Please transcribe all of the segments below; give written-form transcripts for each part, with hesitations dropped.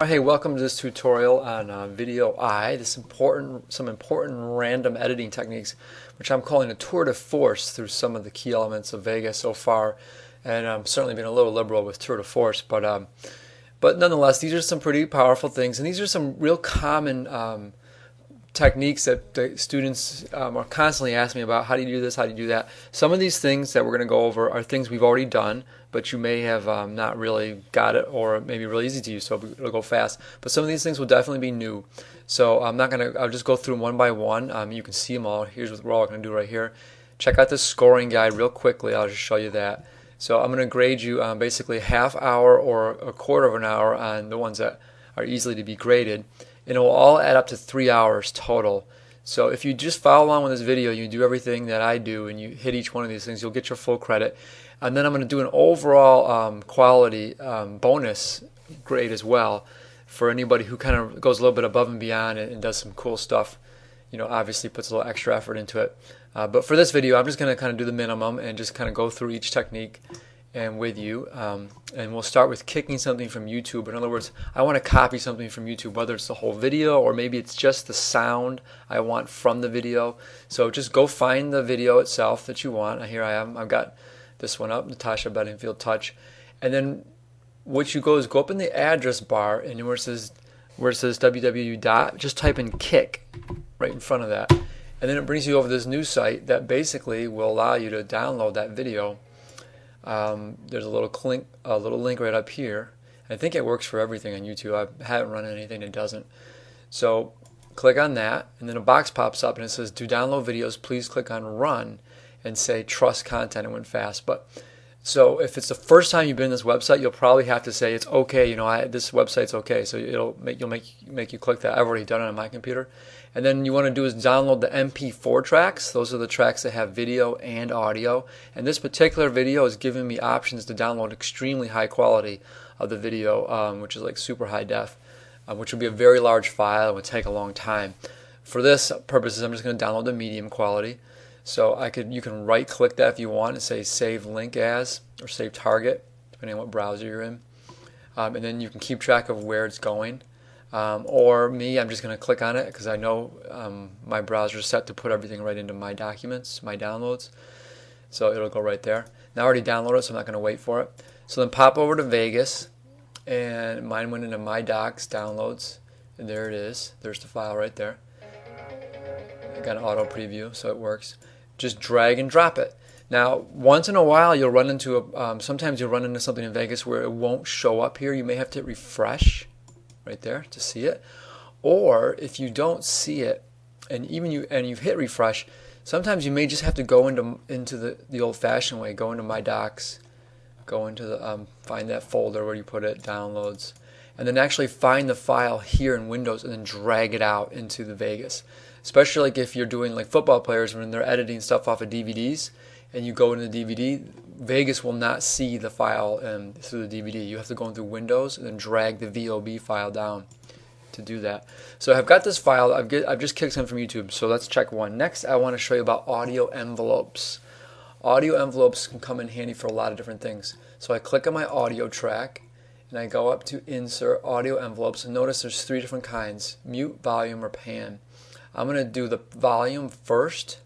Hey, welcome to this tutorial on video I. Some important random editing techniques, which I'm calling a tour de force through some of the key elements of Vegas so far, and I'm certainly being a little liberal with tour de force, but nonetheless, these are some pretty powerful things, and these are some real common techniques that the students are constantly asking me about. How do you do this? How do you do that? Some of these things that we're going to go over are things we've already done, but you may have not really got it, or it may be really easy to use, so it'll go fast. But some of these things will definitely be new. So I'll just go through them one by one. You can see them all. Here's what we're all going to do right here. Check out this scoring guide real quickly. I'll just show you that. So I'm going to grade you basically half hour or a quarter of an hour on the ones that are easily to be graded. And it will all add up to 3 hours total. So if you just follow along with this video, you do everything that I do, and you hit each one of these things, you'll get your full credit. And then I'm going to do an overall quality bonus grade as well for anybody who kind of goes a little bit above and beyond and does some cool stuff. You know, obviously puts a little extra effort into it. But for this video, I'm just going to kind of do the minimum and just kind of go through each technique and with you, and we'll start with kicking something from YouTube. In other words, I want to copy something from YouTube, whether it's the whole video or maybe it's just the sound I want from the video. So just go find the video itself that you want. Here I am. I've got this one up, Natasha Bedingfield Touch, and then what you go is go up in the address bar, and where it says www dot, just type in kick right in front of that, and then it brings you over this new site that basically will allow you to download that video. There's a little link right up here. I think it works for everything on YouTube. I haven't run anything that doesn't. So click on that, and then a box pops up and it says, to download videos, please click on run and say trust content. It went fast. But so if it's the first time you've been in this website, you'll probably have to say it's okay. You know, this website's okay. So it'll make you click that. I've already done it on my computer. And then you want to do is download the MP4 tracks. Those are the tracks that have video and audio. And this particular video is giving me options to download extremely high quality of the video, which is like super high def, which would be a very large file. It would take a long time. For this purposes, I'm just going to download the medium quality. So you can right click that if you want and say save link as or save target, depending on what browser you're in. And then you can keep track of where it's going. Or me, I'm just going to click on it because I know my browser is set to put everything right into my documents, my downloads. So it'll go right there. Now I already downloaded it, so I'm not going to wait for it. So then pop over to Vegas, and mine went into my docs, downloads, and there it is. There's the file right there. I got an auto preview, so it works. Just drag and drop it. Now, once in a while, you'll run into sometimes you'll run into something in Vegas where it won't show up here. You may have to hit refresh right there to see it, or if you don't see it and you've hit refresh, sometimes you may just have to go into the old-fashioned way. Go into my docs, go into the find that folder where you put it, downloads, and then actually find the file here in Windows and then drag it out into the Vegas. Especially like if you're doing like football players when they're editing stuff off of DVDs and you go into the DVD, Vegas will not see the file through the DVD. You have to go in through Windows and then drag the VOB file down to do that. So I've got this file. I've just kicked in from YouTube. So let's check one. Next, I want to show you about audio envelopes. Audio envelopes can come in handy for a lot of different things. So I click on my audio track and I go up to insert audio envelopes, and notice there's 3 different kinds: mute, volume, or pan. I'm going to do the volume first,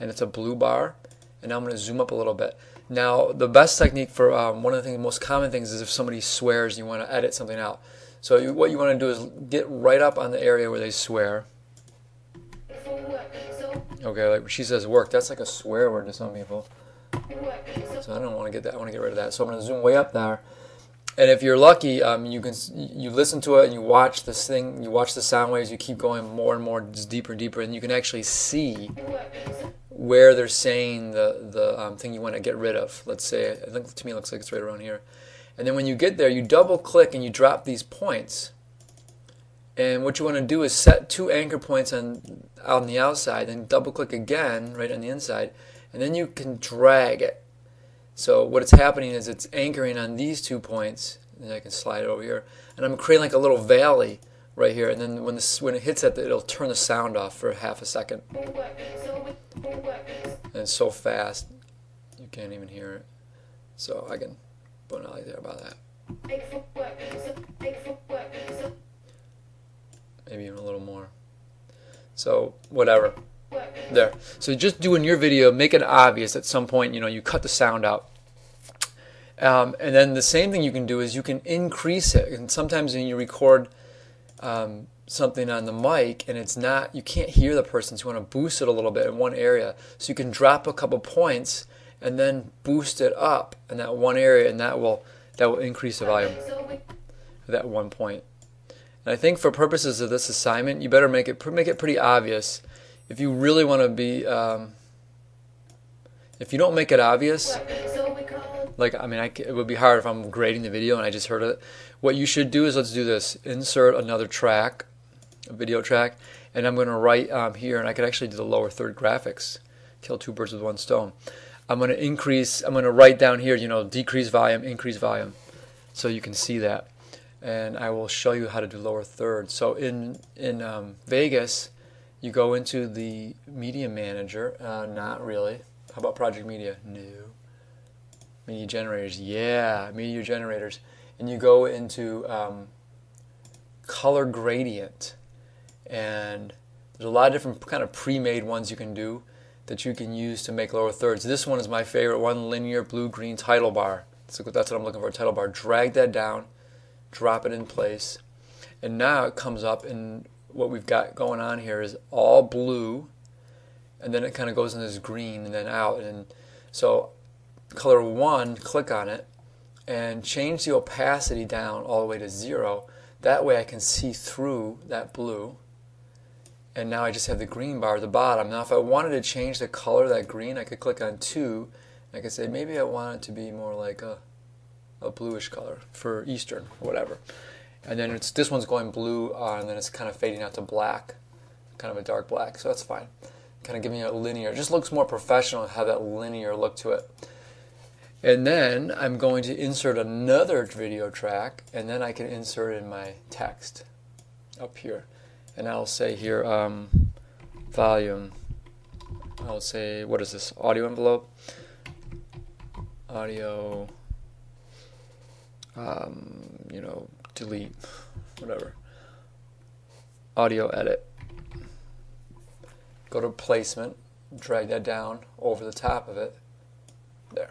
and it's a blue bar, and I'm going to zoom up a little bit. Now, the best technique for one of the most common things is if somebody swears and you want to edit something out. So what you want to do is get right up on the area where they swear. Okay, like when she says work, that's like a swear word to some people. So I don't want to get that. I want to get rid of that. So I'm going to zoom way up there. And if you're lucky, you listen to it and you watch this thing, you watch the sound waves, you keep going more and more, just deeper and deeper, and you can actually see where they're saying the thing you want to get rid of. Let's say, I think to me it looks like it's right around here. And then when you get there, you double click and you drop these points. And what you want to do is set 2 anchor points on the outside, then double click again right on the inside, and then you can drag it. So what it's happening is it's anchoring on these 2 points, and I can slide it over here, and I'm creating like a little valley right here, and then when it hits that, it'll turn the sound off for half a second. And it's so fast you can't even hear it. So I can put it like there about that. So whatever. There. So just do in your video, make it obvious at some point, you cut the sound out. And then the same thing you can do is you can increase it. And sometimes when you record something on the mic and you can't hear the person, so you want to boost it a little bit in one area. So you can drop a couple points and then boost it up in that one area, and that will increase the volume at that one point. And I think for purposes of this assignment, you better make it pretty obvious. If you really want to be, if you don't make it obvious, it would be hard if I'm grading the video and I just heard it. What you should do is, let's do this. Insert another track, a video track, and I'm going to write here, and I could actually do the lower third graphics, kill two birds with one stone. I'm going to write down here, decrease volume, increase volume, so you can see that. And I will show you how to do lower third. So in Vegas, you go into the media manager. Not really. How about project media? No. Media generators. Yeah, media generators. And you go into color gradient. And there's a lot of different kind of pre-made ones you can do that you can use to make lower thirds. This one is my favorite one, linear blue-green title bar. So that's what I'm looking for, a title bar. Drag that down, drop it in place, and now it comes up, and what we've got going on here is all blue, and then it kind of goes in this green and then out. And so color 1, click on it, and change the opacity down all the way to 0. That way I can see through that blue. And now I just have the green bar at the bottom. Now if I wanted to change the color of that green, I could click on 2. I could say maybe I want it to be more like a bluish color for Eastern or whatever. And then this one's going blue, and then it's kind of fading out to black, kind of a dark black. So that's fine. Kind of giving it a linear. It just looks more professional to have that linear look to it. And then I'm going to insert another video track, and then I can insert in my text up here. And I'll say here, volume. I'll say, what is this? Audio envelope. Audio, delete, whatever. Audio edit. Go to placement, drag that down over the top of it. There.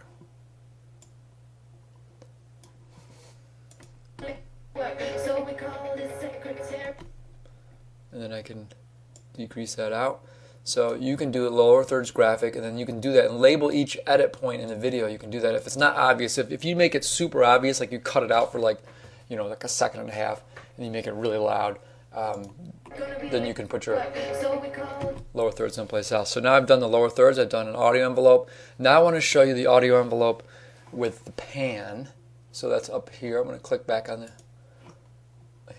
And then I can decrease that out. So you can do a lower thirds graphic, and then you can do that and label each edit point in the video. You can do that if it's not obvious. If you make it super obvious, like you cut it out for like a second and a half, and you make it really loud, then you can put your lower thirds someplace else. So now I've done the lower thirds. I've done an audio envelope. Now I want to show you the audio envelope with the pan. So that's up here. I'm going to click back on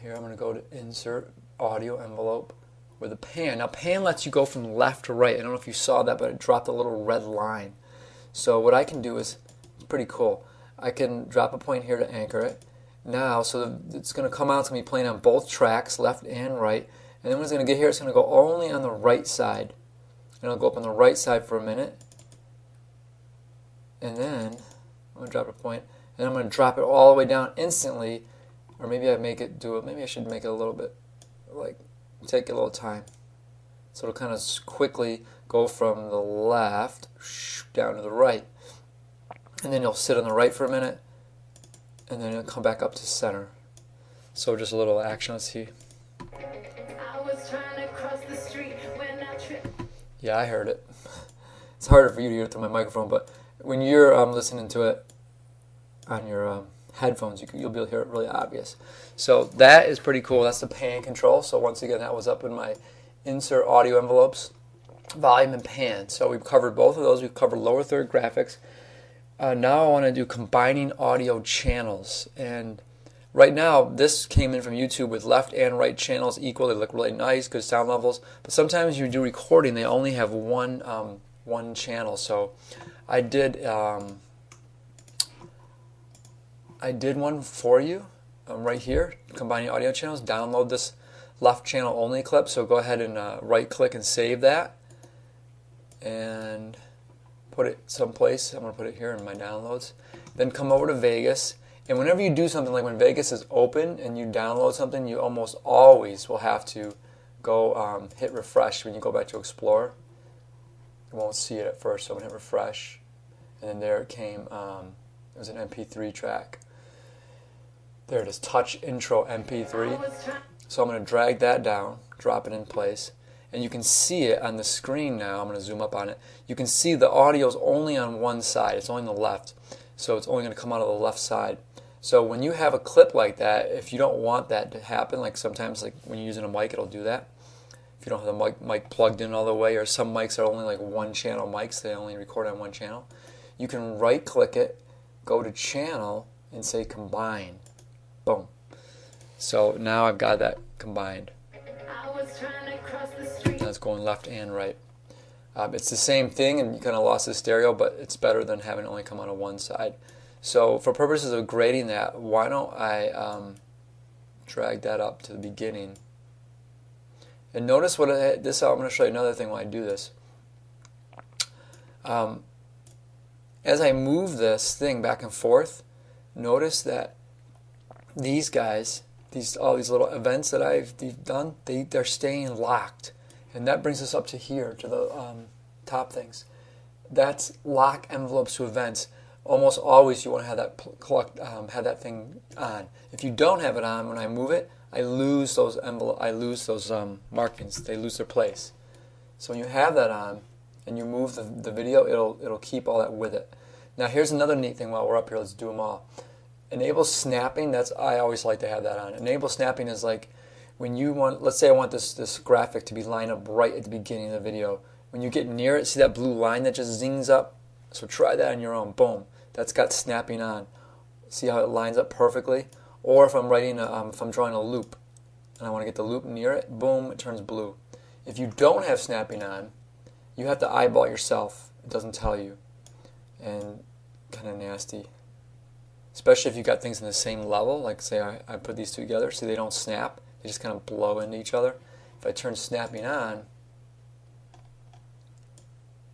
here. I'm going to go to Insert Audio Envelope with a pan. Now pan lets you go from left to right. I don't know if you saw that, but it dropped a little red line. So what I can do is pretty cool. I can drop a point here to anchor it. Now, so it's going to come out to me playing on both tracks, left and right. And then when it's going to get here, it's going to go only on the right side. And it'll go up on the right side for a minute. And then I'm going to drop a point. And I'm going to drop it all the way down instantly. Or maybe maybe I should make it a little bit, take a little time. So it'll kind of quickly go from the left down to the right. And then you'll sit on the right for a minute. And then it'll come back up to center. So just a little action. Let's see. I was trying to cross the street when I tripped. Yeah, I heard it. It's harder for you to hear it through my microphone, but when you're listening to it on your headphones, you'll be able to hear it really obvious. So that is pretty cool. That's the pan control. So once again, that was up in my insert audio envelopes, volume and pan. So we've covered both of those. We've covered lower third graphics. Now I want to do combining audio channels. And right now, this came in from YouTube with left and right channels equal. They look really nice, good sound levels. But sometimes you do recording, they only have one channel. So I did one for you right here, combining audio channels. Download this left channel only clip. So go ahead and right click and save that. And put it someplace. I'm going to put it here in my downloads. Then come over to Vegas. And whenever you do something, like when Vegas is open and you download something, you almost always will have to go hit refresh when you go back to Explorer. You won't see it at first, so I'm going to hit refresh. And then there it came, it was an MP3 track. There it is, Touch Intro MP3. So I'm going to drag that down, drop it in place. And you can see it on the screen now. I'm going to zoom up on it. You can see the audio is only on one side. It's only on the left. So it's only going to come out of the left side. So when you have a clip like that, if you don't want that to happen, like sometimes like when you're using a mic, it'll do that. If you don't have the mic plugged in all the way, or some mics are only like one channel mics, they only record on one channel, you can right click it, go to channel, and say combine. Boom. So now I've got that combined. Now it's going left and right. It's the same thing, and you kind of lost the stereo, but it's better than having it only come out of one side. So for purposes of grading that, why don't I drag that up to the beginning. And notice what I'm going to show you another thing when I do this. As I move this thing back and forth, notice that these guys, all these little events that I've done, they're staying locked. And that brings us up to here, to the top things. That's lock envelopes to events. Almost always you want to have that have that thing on. If you don't have it on, when I move it, I lose those markings. They lose their place. So when you have that on and you move the video, it'll keep all that with it. Now here's another neat thing while we're up here. Let's do them all. Enable snapping. I always like to have that on. Enable snapping is like when you want. Let's say I want this graphic to be lined up right at the beginning of the video. When you get near it, see that blue line that just zings up? So try that on your own. Boom. That's got snapping on. See how it lines up perfectly? Or if I'm writing, if I'm drawing a loop and I want to get the loop near it, boom, it turns blue. If you don't have snapping on, you have to eyeball yourself. It doesn't tell you, and kind of nasty. Especially if you got things in the same level. Like say I put these two together, see they don't snap. They just kind of blow into each other. If I turn snapping on,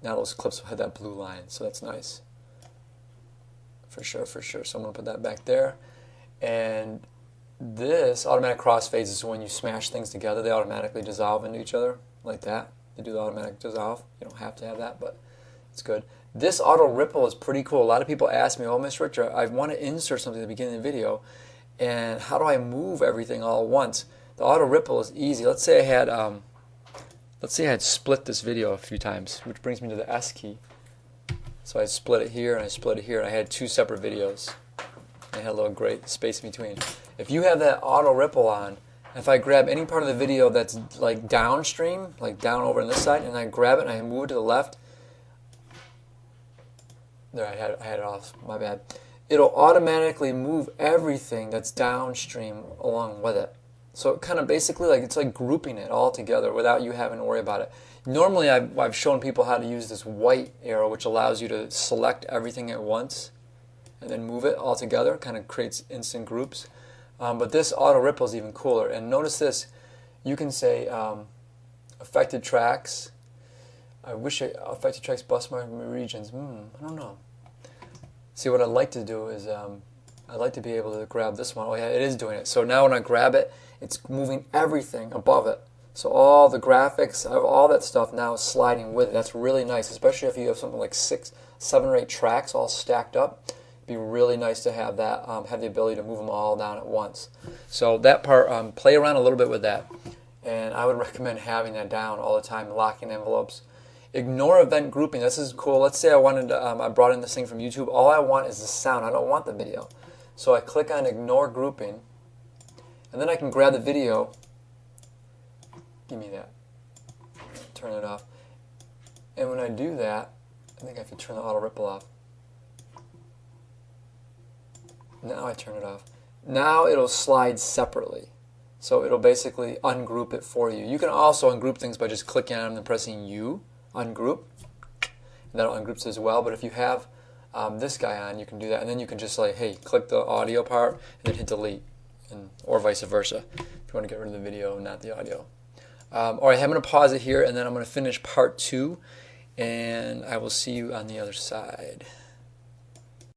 now those clips will have that blue line, so that's nice. For sure, for sure. So I'm going to put that back there. And this automatic crossfades is when you smash things together, they automatically dissolve into each other, like that. They do the automatic dissolve. You don't have to have that, but it's good. This auto ripple is pretty cool. A lot of people ask me, oh, Mr. Richter, I want to insert something at the beginning of the video, and how do I move everything all at once? The auto ripple is easy. Let's say I had split this video a few times, which brings me to the S key. So I split it here and I split it here, and I had two separate videos. I had a little gray space in between. If you have that auto ripple on, if I grab any part of the video that's like downstream, like down over on this side, and I grab it and I move it to the left, there I had it off, my bad. It'll automatically move everything that's downstream along with it. So it kind of basically it's like grouping it all together without you having to worry about it. Normally I've shown people how to use this white arrow, which allows you to select everything at once and then move it all together. Kind of creates instant groups. But this auto ripple is even cooler. And notice this, you can say affected tracks. I wish affected tracks bust my regions. I don't know. See, what I'd like to do is I'd like to be able to grab this one. Oh yeah, it is doing it. So now when I grab it, it's moving everything above it. So all the graphics, all that stuff now is sliding with it. That's really nice, especially if you have something like 6, 7, or 8 tracks all stacked up. It'd be really nice to have that, have the ability to move them all down at once. So that part, play around a little bit with that. And I would recommend having that down all the time, locking envelopes. Ignore event grouping. This is cool. Let's say I wanted to, I brought in this thing from YouTube. All I want is the sound. I don't want the video. So I click on ignore grouping, and then I can grab the video. Give me that. Turn it off. And when I do that, I think I have to turn the auto ripple off. Now I turn it off. Now it'll slide separately. So it'll basically ungroup it for you. You can also ungroup things by just clicking on them and pressing U, ungroup. And that'll ungroup it as well. But if you have this guy on, you can do that. And then you can just like, hey, click the audio part and then hit delete. Or vice versa, if you want to get rid of the video, not the audio. All right, I'm going to pause it here, and then I'm going to finish part 2, and I will see you on the other side.